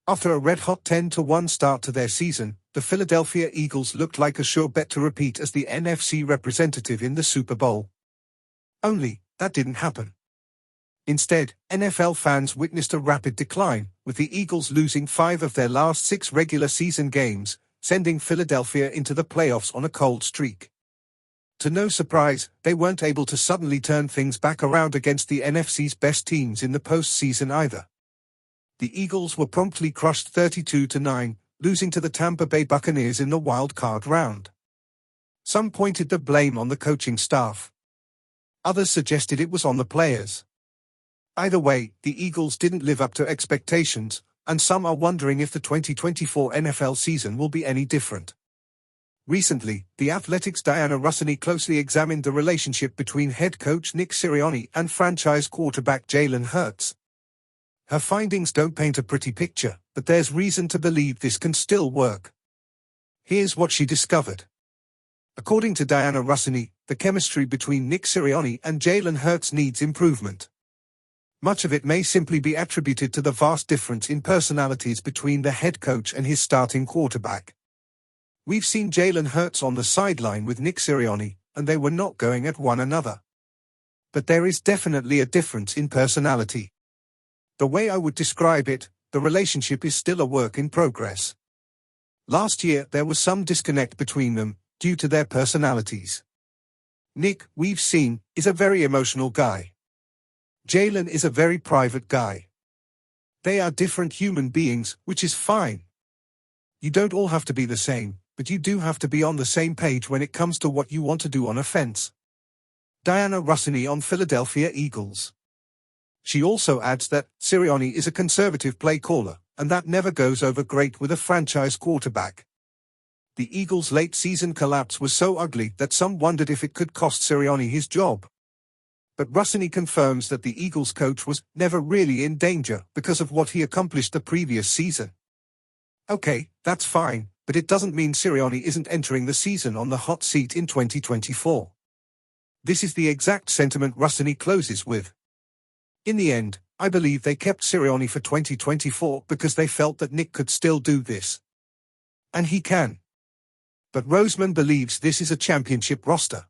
After a red-hot 10-1 start to their season, the Philadelphia Eagles looked like a sure bet to repeat as the NFC representative in the Super Bowl. Only, that didn't happen. Instead, NFL fans witnessed a rapid decline, with the Eagles losing 5 of their last 6 regular season games, sending Philadelphia into the playoffs on a cold streak. To no surprise, they weren't able to suddenly turn things back around against the NFC's best teams in the postseason either. The Eagles were promptly crushed 32-9, losing to the Tampa Bay Buccaneers in the wild card round. Some pointed the blame on the coaching staff. Others suggested it was on the players. Either way, the Eagles didn't live up to expectations, and some are wondering if the 2024 NFL season will be any different. Recently, The Athletic's Diana Russini closely examined the relationship between head coach Nick Sirianni and franchise quarterback Jalen Hurts. Her findings don't paint a pretty picture, but there's reason to believe this can still work. Here's what she discovered. According to Diana Russini, the chemistry between Nick Sirianni and Jalen Hurts needs improvement. Much of it may simply be attributed to the vast difference in personalities between the head coach and his starting quarterback. We've seen Jalen Hurts on the sideline with Nick Sirianni, and they were not going at one another. But there is definitely a difference in personality. The way I would describe it, the relationship is still a work in progress. Last year there was some disconnect between them, due to their personalities. Nick, we've seen, is a very emotional guy. Jalen is a very private guy. They are different human beings, which is fine. You don't all have to be the same, but you do have to be on the same page when it comes to what you want to do on offense. Diana Russini on Philadelphia Eagles. She also adds that Sirianni is a conservative play caller, and that never goes over great with a franchise quarterback. The Eagles' late-season collapse was so ugly that some wondered if it could cost Sirianni his job. But Russini confirms that the Eagles coach was never really in danger because of what he accomplished the previous season. Okay, that's fine, but it doesn't mean Sirianni isn't entering the season on the hot seat in 2024. This is the exact sentiment Russini closes with. In the end, I believe they kept Sirianni for 2024 because they felt that Nick could still do this. And he can. But Roseman believes this is a championship roster.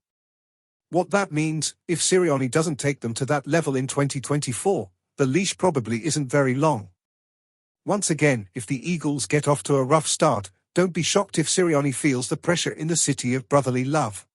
What that means, if Sirianni doesn't take them to that level in 2024, the leash probably isn't very long. Once again, if the Eagles get off to a rough start, don't be shocked if Sirianni feels the pressure in the city of brotherly love.